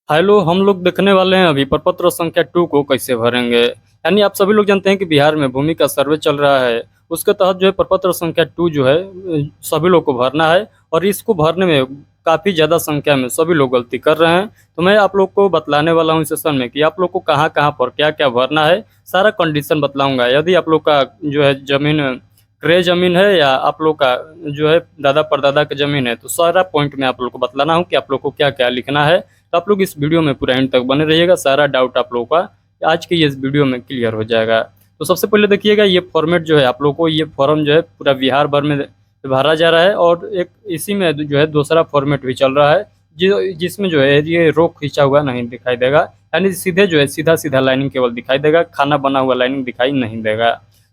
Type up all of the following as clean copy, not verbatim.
Hello, हम लोग देखने वाले हैं अभी प्रपत्र संख्या 2 को कैसे भरेंगे। यानी आप सभी लोग जानते हैं कि बिहार में भूमि का सर्वे चल रहा है। उसके तहत जो है प्रपत्र संख्या 2 जो है सभी लोग को भरना है। और इसको भरने में काफ़ी ज़्यादा संख्या में सभी लोग गलती कर रहे हैं। तो मैं आप लोग को बतलाने वाला हूँ इस सेशन में कि आप लोग को कहाँ कहाँ पर क्या क्या भरना है। सारा कंडीशन बतलाऊंगा। यदि आप लोग का जो है ज़मीन क्रय ज़मीन है या आप लोग का जो है दादा परदादा की ज़मीन है, तो सारा पॉइंट में आप लोग को बतलाना हूँ कि आप लोग को क्या क्या लिखना है। तो आप लोग इस वीडियो में पूरा एंड तक बने रहिएगा। सारा डाउट आप लोगों का आज के ये इस वीडियो में क्लियर हो जाएगा। तो सबसे पहले देखिएगा, ये फॉर्मेट जो है आप लोग को, ये फॉर्म जो है पूरा बिहार भर में भरा जा रहा है। और एक इसी में जो है दूसरा फॉर्मेट भी चल रहा है जिसमें जो है ये रो खींचा हुआ नहीं दिखाई देगा। यानी सीधे जो है सीधा सीधा लाइनिंग केवल दिखाई देगा, खाना बना हुआ लाइनिंग दिखाई नहीं देगा।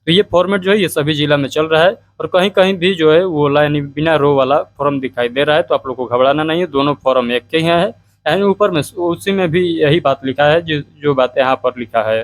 तो ये फॉर्मेट जो है ये सभी जिला में चल रहा है। और कहीं कहीं भी जो है वो लाइन बिना रो वाला फॉर्म दिखाई दे रहा है। तो आप लोग को घबराना नहीं है, दोनों फॉर्म एक के ही हैं। यानी ऊपर में उसी में भी यही बात लिखा है जो जो बातें यहाँ पर लिखा है।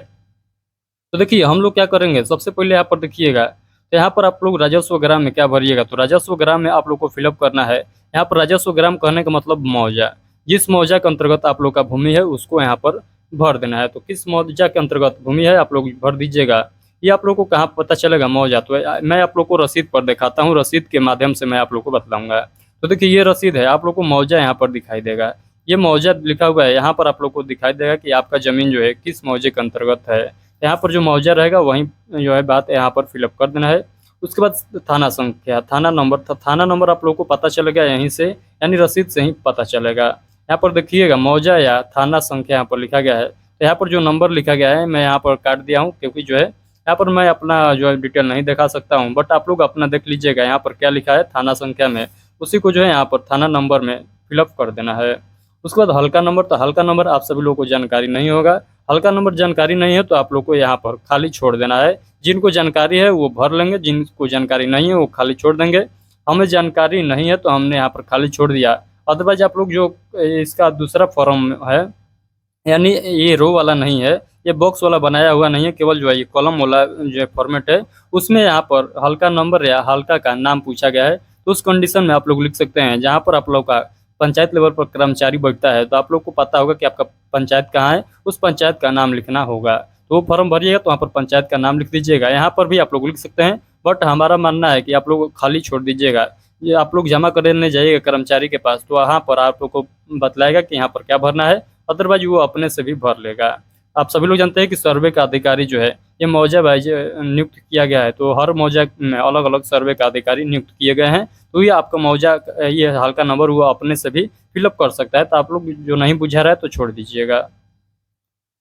तो देखिए हम लोग क्या करेंगे, सबसे पहले यहाँ पर देखिएगा, तो यहाँ पर आप लोग राजस्व ग्राम में क्या भरिएगा। तो राजस्व ग्राम में आप लोग को फिलअप करना है। यहाँ पर राजस्व ग्राम कहने का मतलब मौजा। जिस मौजा के अंतर्गत आप लोग का भूमि है उसको यहाँ पर भर देना है। तो किस मौजा के अंतर्गत भूमि है आप लोग भर दीजिएगा। ये आप लोग को कहाँ पता चलेगा मौजा, तो मैं आप लोग को रसीद पर दिखाता हूँ। रसीद के माध्यम से मैं आप लोग को बतलाऊंगा। तो देखिए ये रसीद है, आप लोग को मौजा यहाँ पर दिखाई देगा। ये मौजा लिखा हुआ है, यहाँ पर आप लोग को दिखाई देगा कि आपका ज़मीन जो है किस मौजे के अंतर्गत है। यहाँ पर जो मौजा रहेगा वहीं जो है बात यहाँ पर फिलअप कर देना है। उसके बाद थाना संख्या, थाना नंबर था, थाना नंबर आप लोग को पता चलेगा यहीं से, यानी रसीद से ही पता चलेगा। यहाँ पर देखिएगा मौजा या थाना संख्या यहाँ पर लिखा गया है। तो यहाँ पर जो नंबर लिखा गया है मैं यहाँ पर काट दिया हूँ, क्योंकि जो है यहाँ पर मैं अपना जो है डिटेल नहीं दिखा सकता हूँ। बट आप लोग अपना देख लीजिएगा यहाँ पर क्या लिखा है थाना संख्या में, उसी को जो है यहाँ पर थाना नंबर में फिलअप कर देना है। उसके बाद हल्का नंबर, तो हल्का नंबर आप सभी लोगों को जानकारी नहीं होगा। हल्का नंबर जानकारी नहीं है तो आप लोग को यहाँ पर खाली छोड़ देना है। जिनको जानकारी है वो भर लेंगे, जिनको जानकारी नहीं है वो खाली छोड़ देंगे। हमें जानकारी नहीं है तो हमने यहाँ पर खाली छोड़ दिया। अदरवाइज आप लोग जो इसका दूसरा फॉर्म है, यानी ये रो वाला नहीं है, ये बॉक्स वाला बनाया हुआ नहीं है, केवल जो है ये कॉलम वाला जो फॉर्मेट है, उसमें यहाँ पर हल्का नंबर या हल्का का नाम पूछा गया है। तो उस कंडीशन में आप लोग लिख सकते हैं जहाँ पर आप लोग का पंचायत लेवल पर कर्मचारी बैठता है, तो आप लोग को पता होगा कि आपका पंचायत कहाँ है, उस पंचायत का नाम लिखना होगा। तो वो फॉर्म भरिएगा तो वहाँ पर पंचायत का नाम लिख दीजिएगा। यहाँ पर भी आप लोग लिख सकते हैं, बट हमारा मानना है कि आप लोग खाली छोड़ दीजिएगा। ये आप लोग जमा करने जाइएगा कर्मचारी के पास, तो वहाँ पर आप लोग को बतलाएगा कि यहाँ पर क्या भरना है। अदरवाइज वो अपने से भी भर लेगा। आप सभी लोग जानते हैं कि सर्वे का अधिकारी जो है ये मौजा वाइज नियुक्त किया गया है। तो हर मौजा में अलग अलग सर्वे का अधिकारी नियुक्त किए गए हैं। तो ये आपका मौजा ये हल्का नंबर हुआ अपने से भी फिलअप कर सकता है। तो आप लोग जो नहीं बुझा रहा है तो छोड़ दीजिएगा।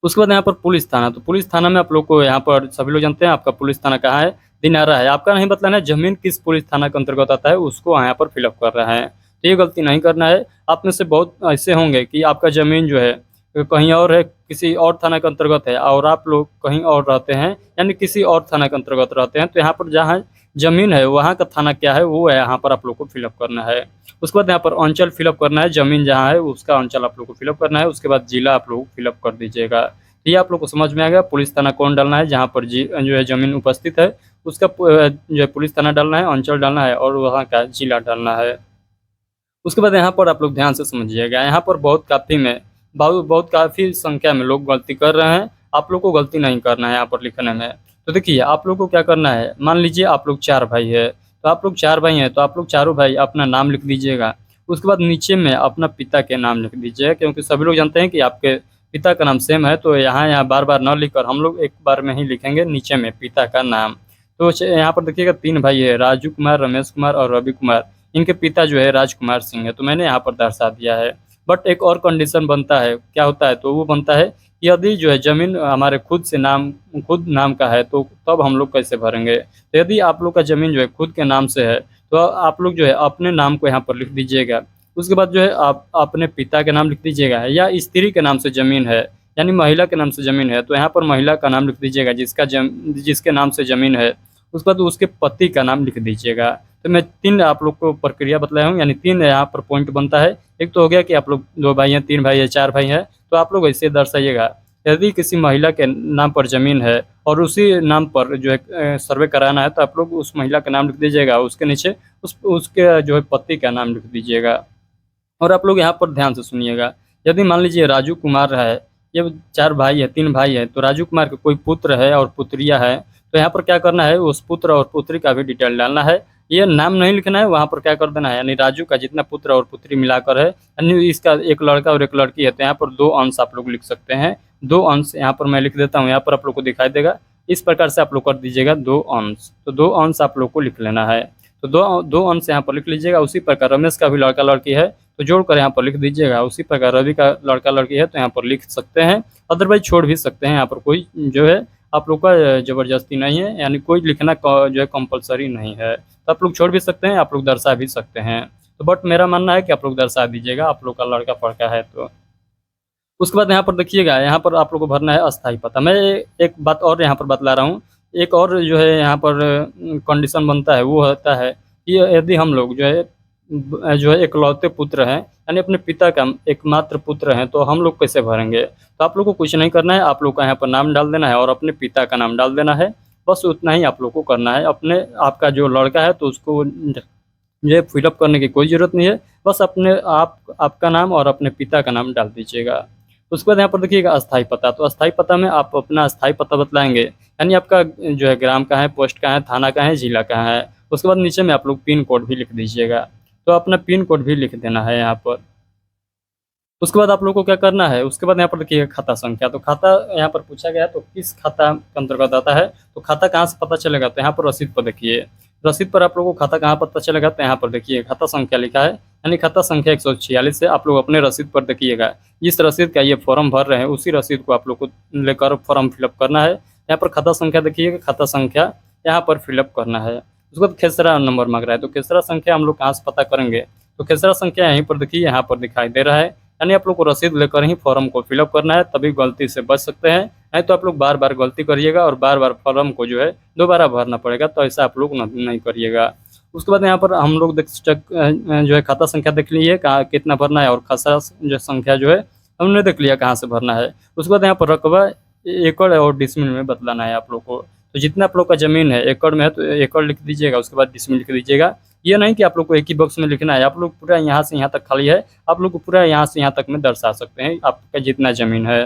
उसके बाद यहाँ पर पुलिस थाना, तो पुलिस थाना में आप लोग को यहाँ पर सभी लोग जानते हैं आपका पुलिस थाना कहाँ है, दिनारा है। आपका नहीं बतलाना है जमीन किस पुलिस थाना के अंतर्गत आता है, उसको यहाँ पर फिलअप कर रहा है। तो ये गलती नहीं करना है। आप में से बहुत ऐसे होंगे कि आपका ज़मीन जो है कहीं और है, किसी और थाना के अंतर्गत है, और आप लोग कहीं और रहते हैं, यानी किसी और थाना के अंतर्गत रहते हैं। तो यहाँ पर जहाँ ज़मीन है वहाँ का थाना क्या है वो है यहाँ पर आप लोग को फिलअप करना है। उसके बाद यहाँ पर अंचल फिलअप करना है, ज़मीन जहाँ है उसका अंचल आप लोग को फिलअप करना है। उसके बाद जिला आप लोग फिलअप कर दीजिएगा। तो ये आप लोग को समझ में आ गया। पुलिस थाना कौन डालना है, जहाँ पर जो है ज़मीन उपस्थित है उसका जो है पुलिस थाना डालना है, अंचल डालना है और वहाँ का जिला डालना है। उसके बाद यहाँ पर आप लोग ध्यान से समझिएगा, यहाँ पर बहुत काफ़ी में बहुत बहुत काफ़ी संख्या में लोग गलती कर रहे हैं। आप लोग को गलती नहीं करना है यहाँ पर लिखने में। तो देखिए आप लोग को क्या करना है, मान लीजिए आप लोग 4 भाई है, तो आप लोग 4 भाई हैं, तो आप लोग चारों भाई अपना नाम लिख दीजिएगा। उसके बाद नीचे में अपना पिता के नाम लिख दीजिएगा, क्योंकि सभी लोग जानते हैं कि आपके पिता का नाम सेम है। तो यहाँ बार बार न लिखकर हम लोग एक बार में ही लिखेंगे नीचे में पिता का नाम। तो यहाँ पर देखिएगा 3 भाई है, राजू कुमार, रमेश कुमार और रवि कुमार। इनके पिता जो है राजकुमार सिंह है, तो मैंने यहाँ पर दर्शा दिया है। बट एक और कंडीशन बनता है, क्या होता है, तो वो बनता है कि यदि जो है ज़मीन हमारे खुद नाम का है तो तब हम लोग कैसे भरेंगे। तो यदि आप लोग का ज़मीन जो है खुद के नाम से है तो आप लोग जो है अपने नाम को यहाँ पर लिख दीजिएगा। उसके बाद जो है आप अपने पिता के नाम लिख दीजिएगा, या स्त्री के नाम से ज़मीन है, यानी महिला के नाम से ज़मीन है, तो यहाँ पर महिला का नाम लिख दीजिएगा जिसके नाम से ज़मीन है। उसके बाद उसके पति का नाम लिख दीजिएगा। तो मैं 3 आप लोग को प्रक्रिया बतलाया हूँ, यानी 3 यहाँ पर पॉइंट बनता है। एक तो हो गया कि आप लोग 2 भाई हैं, 3 भाई हैं, 4 भाई हैं, तो आप लोग ऐसे दर्शाइएगा। यदि किसी महिला के नाम पर ज़मीन है और उसी नाम पर जो है सर्वे कराना है, तो आप लोग उस महिला का नाम लिख दीजिएगा, उसके नीचे उसके जो है पति का नाम लिख दीजिएगा। और आप लोग यहाँ पर ध्यान से सुनिएगा, यदि मान लीजिए राजू कुमार है, ये 4 भाई है, 3 भाई है, तो राजू कुमार के कोई पुत्र है और पुत्रियाँ है, तो यहाँ पर क्या करना है, उस पुत्र और पुत्री का भी डिटेल डालना है। ये नाम नहीं लिखना है, वहाँ पर क्या कर देना है, यानी राजू का जितना पुत्र और पुत्री मिलाकर है, यानी इसका एक लड़का और एक लड़की है, तो यहाँ पर 2 अंश आप लोग लिख सकते हैं। 2 अंश यहाँ पर मैं लिख देता हूँ, यहाँ पर आप लोग को दिखाई देगा। इस प्रकार से आप लोग कर दीजिएगा 2 अंश, तो 2 अंश आप लोग को लिख लेना है। तो दो दो अंश यहाँ पर लिख लीजिएगा। उसी प्रकार रमेश का भी लड़का लड़की है, तो जोड़कर यहाँ पर लिख दीजिएगा। उसी प्रकार रवि का लड़का लड़की है, तो यहाँ पर लिख सकते हैं, अदरवाइज छोड़ भी सकते हैं। यहाँ पर कोई जो है आप लोग का ज़बरदस्ती नहीं है, यानी कोई लिखना जो है कंपलसरी नहीं है, तो आप लोग छोड़ भी सकते हैं, आप लोग दर्शा भी सकते हैं। तो बट मेरा मानना है कि आप लोग दर्शा दीजिएगा, आप लोग का लड़का पड़का है तो। उसके बाद यहाँ पर देखिएगा, यहाँ पर आप लोग को भरना है अस्थाई पता। मैं एक बात और यहाँ पर बतला रहा हूँ। एक और जो है यहाँ पर कंडीशन बनता है, वो होता है कि यदि हम लोग जो है इकलौते पुत्र हैं, यानी अपने पिता का एकमात्र पुत्र हैं, तो हम लोग कैसे भरेंगे? तो आप लोग को कुछ नहीं करना है, आप लोग का यहाँ पर नाम डाल देना है और अपने पिता का नाम डाल देना है। बस उतना ही आप लोग को करना है। अपने आपका जो लड़का है तो उसको जो है फिलअप करने की कोई ज़रूरत नहीं है। बस अपने आपका नाम और अपने पिता का नाम डाल दीजिएगा। उसके बाद यहाँ पर देखिएगा अस्थाई पता। तो अस्थाई पता में आप अपना अस्थाई पता बतलाएंगे, यानी आपका जो है ग्राम कहाँ है, पोस्ट कहाँ है, थाना कहाँ है, जिला कहाँ है। उसके बाद नीचे में आप लोग पिन कोड भी लिख दीजिएगा। तो अपना पिन कोड भी लिख देना है यहाँ पर। उसके बाद आप लोग को क्या करना है, उसके बाद यहाँ पर देखिएगा खाता संख्या। तो खाता यहाँ पर पूछा गया है, तो किस खाता के अंतर्गत आता है, तो खाता कहाँ से पता चलेगा, तो यहाँ पर रसीद पर देखिए। रसीद पर आप लोगों को खाता कहाँ पता चलेगा, तो यहाँ पर देखिए खाता संख्या लिखा है, यानी खाता संख्या 146 है। आप लोग अपने रसीद पर देखिएगा, जिस रसीद का ये फॉर्म भर रहे हैं उसी रसीद को आप लोग को लेकर फॉर्म फिलअप करना है। यहाँ पर खाता संख्या देखिएगा, खाता संख्या यहाँ पर फिलअप करना है। उसके बाद खेसरा नंबर मांग रहा है, तो खेसरा संख्या हम लोग कहाँ से पता करेंगे, तो खेसरा संख्या यहीं पर देखिए, यहाँ पर दिखाई दे रहा है। यानी आप लोग को रसीद लेकर ही फॉर्म को फिलअप करना है, तभी गलती से बच सकते हैं। नहीं तो आप लोग बार बार गलती करिएगा और बार बार फॉर्म को जो है दोबारा भरना पड़ेगा, तो ऐसा आप लोग नहीं करिएगा। उसके बाद यहाँ पर हम लोग जो है खाता संख्या देख लीजिए कहाँ कितना भरना है, और खसरा जो संख्या जो है हमने देख लिया कहाँ से भरना है। उसके बाद यहाँ पर रकबा एकड़ और डिसमिल में बतलाना है आप लोग को। तो जितना आप लोग का ज़मीन है एकड़ में है तो एकड़ लिख दीजिएगा, उसके बाद डिसमिल लिख दीजिएगा। ये नहीं कि आप लोग को एक ही बॉक्स में लिखना है, आप लोग पूरा यहाँ से यहाँ तक खाली है, आप लोग को पूरा यहाँ से यहाँ तक में दर्शा सकते हैं आपका जितना ज़मीन है।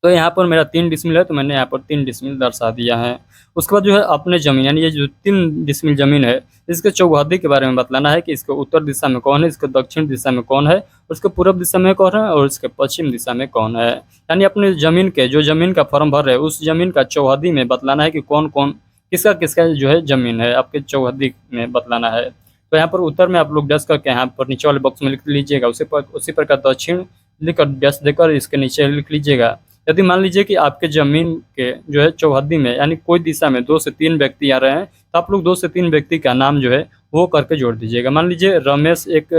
तो यहाँ पर मेरा 3 डिसमिल है, तो मैंने यहाँ पर 3 डिसमिल दर्शा दिया है। उसके बाद जो है अपने ज़मीन, यानी ये जो 3 डिसमिल ज़मीन है, इसके चौहद्दी के बारे में बतलाना है कि इसके उत्तर दिशा में कौन है, इसके दक्षिण दिशा में कौन है, उसके पूर्व दिशा में कौन है और इसके पश्चिम दिशा में कौन है। यानी अपने ज़मीन के जो ज़मीन का फॉर्म भर रहे हैं उस ज़मीन का चौहद्दी में बतलाना है कि कौन कौन किसका किसका जो है ज़मीन है, आपके चौहद्दी में बतलाना है। तो यहाँ पर उत्तर में आप लोग डैश करके यहाँ पर नीचे वाले बॉक्स में लिख लीजिएगा। उसी प्रकार दक्षिण लिखकर डैश देकर इसके नीचे लिख लीजिएगा। यदि मान लीजिए कि आपके ज़मीन के जो है चौहद्दी में यानी कोई दिशा में 2 से 3 व्यक्ति आ रहे हैं, तो आप लोग 2 से 3 व्यक्ति का नाम जो है वो करके जोड़ दीजिएगा। मान लीजिए रमेश एक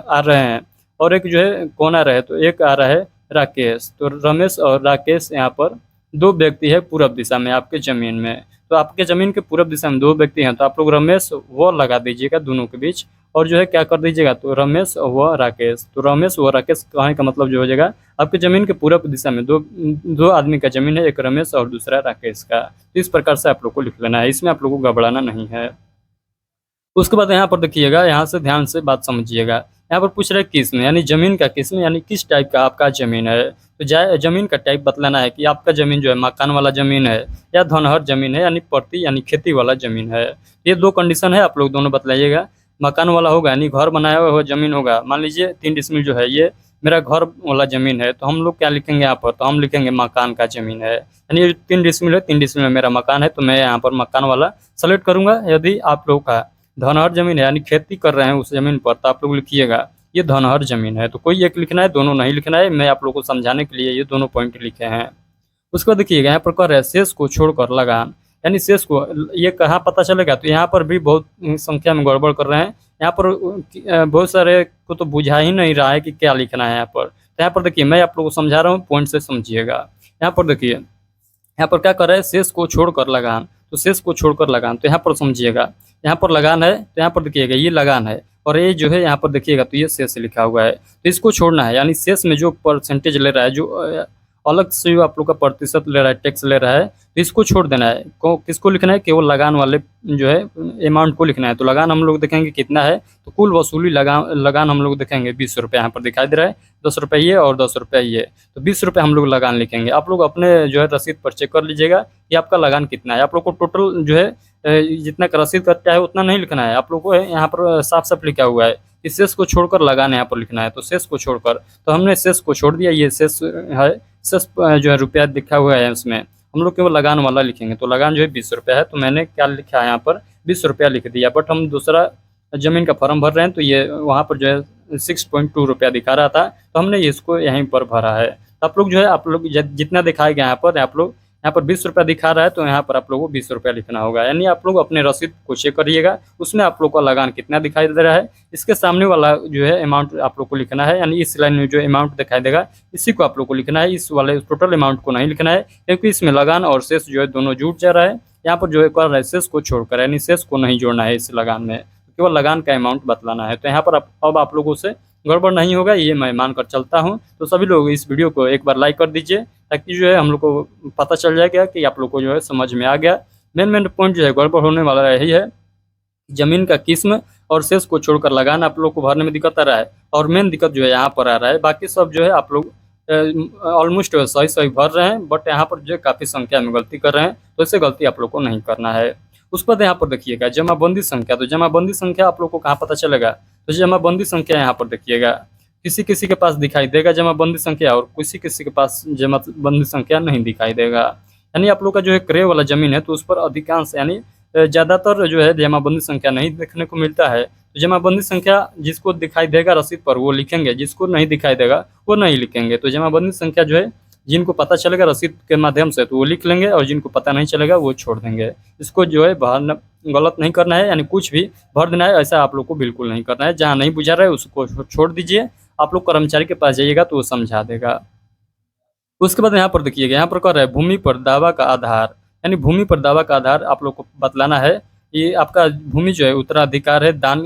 आ रहे हैं और एक जो है कौन आ रहा है, तो एक आ रहा है राकेश। तो रमेश और राकेश यहाँ पर 2 व्यक्ति है पूरब दिशा में आपके ज़मीन में। तो आपके ज़मीन के पूरब दिशा में 2 व्यक्ति हैं, तो आप लोग रमेश वो लगा दीजिएगा दोनों के बीच, और जो है क्या कर दीजिएगा, तो रमेश व राकेश। तो रमेश व राकेश कहने का मतलब जो हो जाएगा आपके ज़मीन के पूरब दिशा में दो आदमी का ज़मीन है, एक रमेश और दूसरा राकेश का। तो इस प्रकार से आप लोग को लिख लेना है, इसमें आप लोग को घबराना नहीं है। उसके बाद यहाँ पर देखिएगा, यहाँ से ध्यान से बात समझिएगा। यहाँ पर पूछ रहे किस्म, यानी ज़मीन का किस्म, यानी किस टाइप का आपका ज़मीन है। तो ज़मीन का टाइप बतलाना है कि आपका ज़मीन जो है मकान वाला ज़मीन है या धनहर ज़मीन है, यानी प्रति यानी खेती वाला ज़मीन है। ये 2 कंडीशन है, आप लोग दोनों बतलाइएगा। मकान वाला होगा यानी घर बनाया हुआ ज़मीन होगा। मान लीजिए 3 डिसमिल जो है ये मेरा घर वाला ज़मीन है, तो हम लोग क्या लिखेंगे यहाँ पर, तो हम लिखेंगे मकान का ज़मीन है। यानी 3 डिसमिल है, 3 डिसमिल में मेरा मकान है, तो मैं यहाँ पर मकान वाला सेलेक्ट करूँगा। यदि आप लोग का धनहर ज़मीन है यानी खेती कर रहे हैं उस ज़मीन पर, तो आप लोग लिखिएगा ये धनहर ज़मीन है। तो कोई एक लिखना है, दोनों नहीं लिखना है। मैं आप लोगों को समझाने के लिए ये दोनों पॉइंट लिखे हैं। उसको देखिएगा यहाँ पर कह रहे हैं शेष को छोड़कर लगान, यानी शेष को ये कहाँ पता चलेगा, तो यहाँ पर भी बहुत संख्या में गड़बड़ कर रहे हैं। यहाँ पर बहुत सारे को तो बुझा ही नहीं रहा है कि क्या लिखना है यहाँ पर। तो यहाँ पर देखिए मैं आप लोगों को समझा रहा हूँ, पॉइंट से समझिएगा। यहाँ पर देखिए यहाँ पर क्या कर रहे हैं, शेष को छोड़कर लगान। तो शेष को छोड़कर लगान, तो यहाँ पर समझिएगा, यहाँ पर लगान है, तो यहाँ पर देखिएगा ये लगान है, और ये जो है यहाँ पर देखिएगा तो ये शेष लिखा हुआ है। तो इसको छोड़ना है, यानी शेष में जो परसेंटेज ले रहा है, जो अलग से जो आप लोग का प्रतिशत ले रहा है, टैक्स ले रहा है, तो इसको छोड़ देना है। किसको लिखना है? केवल लगान वाले जो है अमाउंट को लिखना है। तो लगान हम लोग देखेंगे कितना है, तो कुल वसूली लगान हम लोग देखेंगे 20 रुपये, यहाँ पर दिखाई दे रहा है 10 रुपये ये और 10 रुपये ये, तो 20 रुपये हम लोग लगान लिखेंगे। आप लोग अपने जो है रसीद पर चेक कर लीजिएगा कि आपका लगान कितना है। आप लोग को टोटल जो है जितना का रसीद कटा है उतना नहीं लिखना है, आप लोग को यहाँ पर साफ साफ लिखा हुआ है कि शेष को छोड़कर लगान यहाँ पर लिखना है। तो शेष को छोड़कर, तो हमने शेष को छोड़ दिया, ये शेष है, शेष जो है रुपया दिखा हुआ है उसमें, हम लोग केवल लगान वाला लिखेंगे। तो लगान जो है 20 रुपया है, तो मैंने क्या लिखा है यहाँ पर 20 रुपया लिख दिया। बट हम दूसरा ज़मीन का फॉर्म भर रहे हैं, तो ये वहाँ पर जो है 6.2 रुपया दिखा रहा था, तो हमने इसको यहीं पर भरा है। तो आप लोग जो है, आप लोग जितना दिखाएगा यहाँ पर, आप लोग यहाँ पर 20 रुपया दिखा रहा है, तो यहाँ पर आप लोगों को 20 रुपया लिखना होगा। यानी आप लोग अपने रसीद को चेक करिएगा, उसमें आप लोग का लगान कितना दिखाई दे रहा है, इसके सामने वाला जो है अमाउंट आप लोग को लिखना है। यानी इस लाइन में जो अमाउंट दिखाई देगा इसी को आप लोग को लिखना है, इस वाले टोटल अमाउंट को नहीं लिखना है, क्योंकि इसमें लगान और शेष जो है दोनों जुट जा रहा है। यहाँ पर जो है कर रहा है शेष को छोड़कर, यानी शेष को नहीं जोड़ना है इस लगान में, केवल लगान का अमाउंट बतलाना है। तो यहाँ पर अब आप लोगों से गड़बड़ नहीं होगा, ये मैं मान कर चलता हूँ। तो सभी लोग इस वीडियो को एक बार लाइक कर दीजिए, ताकि जो है हम लोग को पता चल जाएगा कि आप लोग को जो है समझ में आ गया। मेन पॉइंट जो है गड़बड़ होने वाला यही है, जमीन का किस्म और शेष को छोड़कर लगान आप लोग को भरने में दिक्कत आ रहा है, और मेन दिक्कत जो है यहाँ पर आ रहा है। बाकी सब जो है आप लोग ऑलमोस्ट सही सही भर रहे हैं, बट यहाँ पर जो है काफ़ी संख्या में गलती कर रहे हैं, तो इससे गलती आप लोग को नहीं करना है। उस पर यहाँ पर देखिएगा जमाबंदी संख्या, तो जमाबंदी संख्या आप लोग को कहाँ पता चलेगा? तो जमाबंदी संख्या यहाँ पर देखिएगा, किसी किसी के पास दिखाई देगा जमाबंदी संख्या, और किसी किसी के पास जमाबंदी संख्या नहीं दिखाई देगा। यानी आप लोग का जो है क्रय वाला जमीन है, तो उस पर अधिकांश यानी ज़्यादातर जो है जमाबंदी संख्या नहीं देखने को मिलता है। तो जमाबंदी संख्या जिसको दिखाई देगा रसीद पर वो लिखेंगे, जिसको नहीं दिखाई देगा वो नहीं लिखेंगे। तो जमाबंदी संख्या जो है जिनको पता चलेगा रसीद के माध्यम से तो वो लिख लेंगे, और जिनको पता नहीं चलेगा वो छोड़ देंगे। इसको जो है भरना गलत नहीं करना है, यानी कुछ भी भर देना है ऐसा आप लोग को बिल्कुल नहीं करना है। जहाँ नहीं बुझा रहा है उसको छोड़ दीजिए, आप लोग कर्मचारी के पास जाइएगा तो वो समझा देगा। उसके बाद यहाँ पर देखिएगा, यहाँ पर कह रहा है भूमि पर दावा का आधार, यानी भूमि पर दावा का आधार आप लोग को बतलाना है। ये आपका भूमि जो है उत्तराधिकार है, दान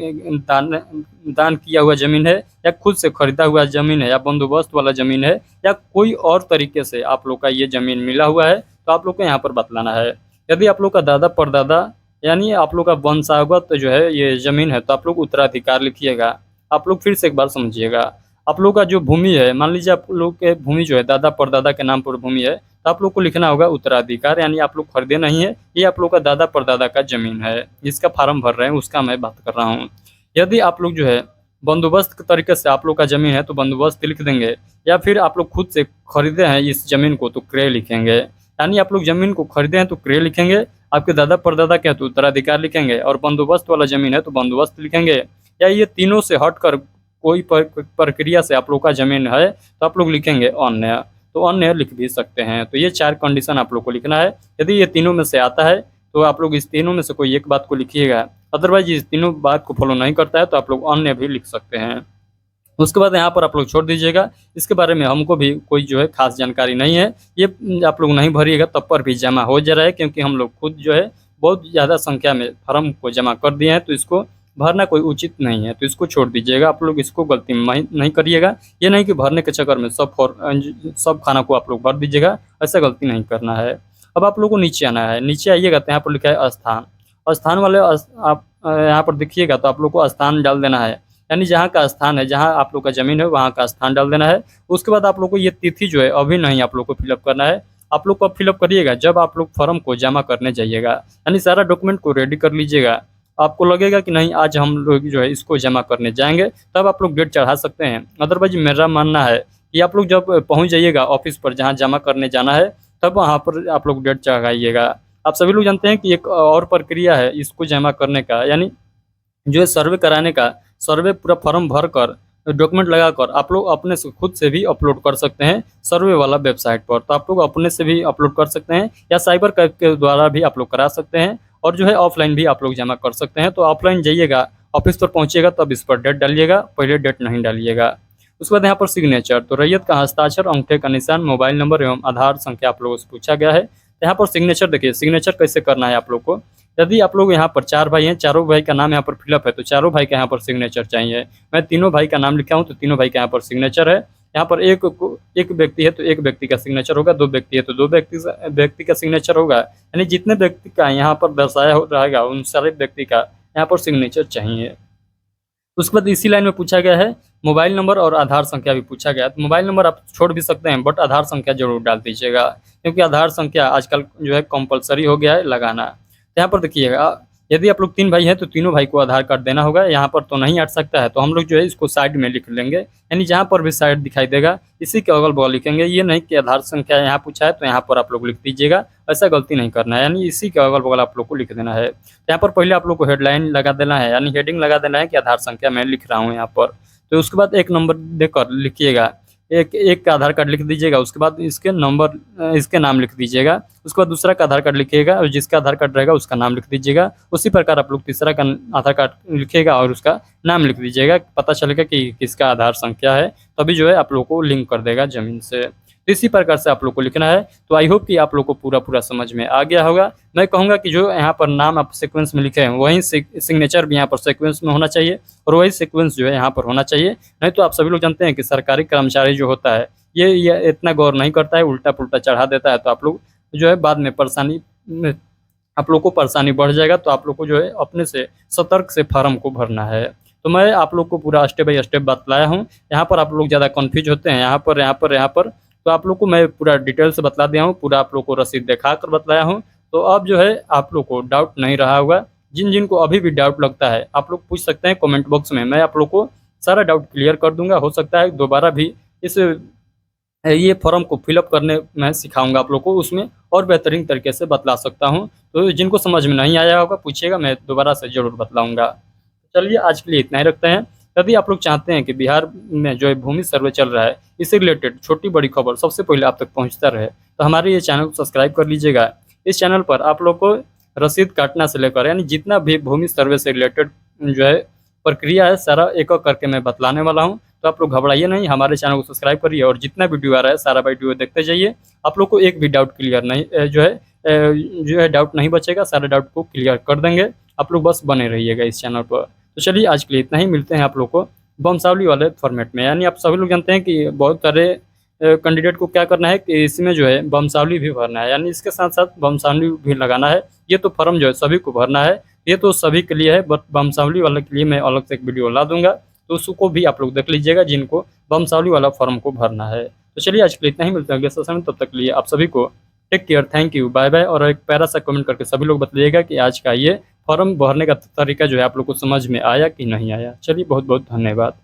दान किया हुआ ज़मीन है, या खुद से खरीदा हुआ ज़मीन है, या बंदोबस्त वाला ज़मीन है, या कोई और तरीके से आप लोग का ये ज़मीन मिला हुआ है, तो आप लोग को यहाँ पर बतलाना है। यदि आप लोग का दादा परदादा यानी आप लोग का वंशागत जो है ये ज़मीन है, तो आप लोग उत्तराधिकार लिखिएगा। आप लोग फिर से एक बार समझिएगा, आप लोग का जो भूमि है, मान लीजिए आप लोग के भूमि जो है दादा परदादा के नाम पर भूमि है, तो आप लोग को लिखना होगा उत्तराधिकार, यानी आप लोग खरीदे नहीं है, ये आप लोग का दादा परदादा का ज़मीन है, जिसका फार्म भर रहे हैं उसका मैं बात कर रहा हूँ। यदि आप लोग जो है बंदोबस्त के तरीके से आप लोग का ज़मीन है तो बंदोबस्त लिख देंगे, या फिर आप लोग खुद से खरीदे हैं इस ज़मीन को तो क्रय लिखेंगे। यानी आप लोग ज़मीन को खरीदे हैं तो क्रय लिखेंगे, आपके दादा परदादा के हैं तो उत्तराधिकार लिखेंगे, और बंदोबस्त वाला ज़मीन है तो बंदोबस्त लिखेंगे, या ये तीनों से हटकर कोई प्रक्रिया से आप लोग का ज़मीन है तो आप लोग लिखेंगे अन्य, तो अन्य लिख भी सकते हैं। तो ये 4 कंडीशन आप लोग को लिखना है। यदि ये तीनों में से आता है तो आप लोग इस तीनों में से कोई एक बात को लिखिएगा, अदरवाइज इस तीनों बात को फॉलो नहीं करता है तो आप लोग अन्य भी लिख सकते हैं। उसके बाद यहाँ पर आप लोग छोड़ दीजिएगा, इसके बारे में हमको भी कोई जो है खास जानकारी नहीं है, ये आप लोग नहीं भरिएगा तब पर भी जमा हो जा रहा है, क्योंकि हम लोग खुद जो है बहुत ज़्यादा संख्या में फॉर्म को जमा कर दिए हैं, तो इसको भरना कोई उचित नहीं है, तो इसको छोड़ दीजिएगा। आप लोग इसको गलती नहीं करिएगा, ये नहीं कि भरने के चक्कर में सब खाना को आप लोग भर दीजिएगा, ऐसा गलती नहीं करना है। अब आप लोग को नीचे आना है, नीचे आइएगा तो यहाँ पर लिखा है स्थान, स्थान वाले आप यहाँ पर देखिएगा तो आप लोग को स्थान डाल देना है, यानी जहाँ का स्थान है, जहाँ आप लोग का ज़मीन है वहाँ का स्थान डाल देना है। उसके बाद आप लोग को ये तिथि जो है अभी नहीं आप लोग को फिलअप करना है, आप लोग को फिलअप करिएगा जब आप लोग फॉर्म को जमा करने जाइएगा, यानी सारा डॉक्यूमेंट को रेडी कर लीजिएगा। आपको लगेगा कि नहीं आज हम लोग जो है इसको जमा करने जाएंगे, तब आप लोग डेट चढ़ा सकते हैं। अदरवाइज मेरा मानना है कि आप लोग जब पहुंच जाइएगा ऑफिस पर जहां जमा करने जाना है, तब वहां पर आप लोग डेट चढ़ाइएगा। आप सभी लोग जानते हैं कि एक और प्रक्रिया है इसको जमा करने का, यानी जो है सर्वे कराने का। सर्वे पूरा फॉर्म भर कर डॉक्यूमेंट लगाकर आप लोग अपने से खुद से भी अपलोड कर सकते हैं सर्वे वाला वेबसाइट पर, तो आप लोग अपने से भी अपलोड कर सकते हैं, या साइबर कैफ के द्वारा भी आप लोग करा सकते हैं, और जो है ऑफलाइन भी आप लोग जमा कर सकते हैं। तो ऑफलाइन जाइएगा, ऑफिस पर पहुंचिएगा तब इस पर डेट डालिएगा, पहले डेट नहीं डालिएगा। उसके बाद यहाँ पर सिग्नेचर, तो रैयत का हस्ताक्षर, अंगूठे का निशान, मोबाइल नंबर एवं आधार संख्या आप लोगों से पूछा गया है। तो यहाँ पर सिग्नेचर देखिए, सिग्नेचर कैसे करना है आप लोग को। यदि आप लोग यहाँ पर 4 भाई हैं, चारों भाई का नाम यहाँ पर फिलअप है, तो चारों भाई का यहाँ पर सिग्नेचर चाहिए। मैं तीनों भाई का नाम लिखा हूँ तो तीनों भाई का यहाँ पर सिग्नेचर है। यहाँ पर एक व्यक्ति है तो एक व्यक्ति का सिग्नेचर होगा, 2 व्यक्ति है तो 2 व्यक्ति का सिग्नेचर होगा। यानी जितने व्यक्ति का यहाँ पर दर्शाया हो रहेगा उन सारे व्यक्ति का यहाँ पर सिग्नेचर चाहिए। उसके बाद इसी लाइन में पूछा गया है मोबाइल नंबर और आधार संख्या भी पूछा गया है। तो मोबाइल नंबर आप छोड़ भी सकते हैं, बट आधार संख्या जरूर डाल दीजिएगा, क्योंकि आधार संख्या आजकल जो है कंपलसरी हो गया है लगाना। तो यहाँ पर देखिएगा, यदि आप लोग 3 भाई हैं तो तीनों भाई को आधार कार्ड देना होगा। यहाँ पर तो नहीं हट सकता है, तो हम लोग जो है इसको साइड में लिख लेंगे, यानी जहाँ पर भी साइड दिखाई देगा इसी के अगल बगल लिखेंगे। ये नहीं कि आधार संख्या यहाँ पूछा है तो यहाँ पर आप लोग लिख दीजिएगा, ऐसा गलती नहीं करना है, यानी इसी के अगल बगल आप लोग को लिख देना है। यहाँ पर पहले आप लोग को हेडलाइन लगा देना है, यानी हेडिंग लगा देना है कि आधार संख्या मैं लिख रहा हूँ यहाँ पर। तो उसके बाद एक नंबर देकर लिखिएगा, एक का आधार कार्ड लिख दीजिएगा, उसके बाद इसके नाम लिख दीजिएगा। उसके बाद दूसरा का आधार कार्ड लिखिएगा और जिसका आधार कार्ड रहेगा उसका नाम लिख दीजिएगा। उसी प्रकार आप लोग तीसरा का आधार कार्ड लिखिएगा और उसका नाम लिख दीजिएगा, पता चलेगा कि किसका आधार संख्या है, तभी जो है आप लोग को लिंक कर देगा ज़मीन से। तो इसी प्रकार से आप लोग को लिखना है। तो आई होप कि आप लोग को पूरा समझ में आ गया होगा। मैं कहूँगा कि जो यहाँ पर नाम आप सीक्वेंस में लिखे हैं वहीं सिग्नेचर भी यहाँ पर सीक्वेंस में होना चाहिए और वही सीक्वेंस जो है यहाँ पर होना चाहिए। नहीं तो आप सभी लोग जानते हैं कि सरकारी कर्मचारी जो होता है ये इतना गौर नहीं करता है, उल्टा पुल्टा चढ़ा देता है। तो आप लोग जो है बाद में आप लोग को परेशानी बढ़ जाएगा। तो आप लोग को जो है अपने से सतर्क से फार्म को भरना है। तो मैं आप लोग को पूरा स्टेप बाय स्टेप बतलाया हूँ। यहाँ पर आप लोग ज़्यादा कन्फ्यूज होते हैं, यहाँ पर तो आप लोग को मैं पूरा डिटेल से बतला दिया हूँ, पूरा आप लोग को रसीद दिखा कर बतलाया हूँ। तो अब जो है आप लोग को डाउट नहीं रहा होगा। जिन को अभी भी डाउट लगता है आप लोग पूछ सकते हैं कमेंट बॉक्स में, मैं आप लोग को सारा डाउट क्लियर कर दूंगा। हो सकता है दोबारा भी ये फॉर्म को फिलअप करने में सिखाऊंगा आप लोग को, उसमें और बेहतरीन तरीके से बतला सकता हूँ। तो जिनको समझ में नहीं आया होगा पूछिएगा, मैं दोबारा से ज़रूर बतलाऊँगा। चलिए आज के लिए इतना ही रखते हैं। यदि आप लोग चाहते हैं कि बिहार में जो है भूमि सर्वे चल रहा है इससे रिलेटेड छोटी बड़ी खबर सबसे पहले आप तक पहुंचता रहे, तो हमारे ये चैनल को सब्सक्राइब कर लीजिएगा। इस चैनल पर आप लोग को रसीद काटना से लेकर यानी जितना भी भूमि सर्वे से रिलेटेड जो है प्रक्रिया है सारा एक एक करके मैं बतलाने वाला हूँ। तो आप लोग घबराइए नहीं, हमारे चैनल को सब्सक्राइब करिए और जितना वीडियो आ रहा है सारा वीडियो देखते जाइए। आप लोग को एक भी डाउट क्लियर नहीं जो है डाउट नहीं बचेगा, सारे डाउट को क्लियर कर देंगे। आप लोग बस बने रहिएगा इस चैनल पर। तो चलिए आज के लिए इतना ही, मिलते हैं आप लोग को वंशावली वाले फॉर्मेट में। यानी आप सभी लोग जानते हैं कि बहुत सारे कैंडिडेट को क्या करना है कि इसमें जो है वंशावली भी भरना है, यानी इसके साथ साथ वंशावली भी लगाना है। ये तो फॉर्म जो है सभी को भरना है, ये तो सभी के लिए है, बट वंशावली वाले के लिए मैं अलग से एक वीडियो ला दूंगा, तो उसको भी आप लोग देख लीजिएगा जिनको वंशावली वाला फॉर्म को भरना है। तो चलिए आज के लिए इतना ही, मिलते हैं अगले सेशन में। तब तक के लिए आप सभी को take care, thank you, bye bye. और एक प्यारा सा कमेंट करके सभी लोग बताइएगा कि आज का ये फॉर्म भरने का तरीका जो है आप लोग को समझ में आया कि नहीं आया। चलिए बहुत बहुत धन्यवाद।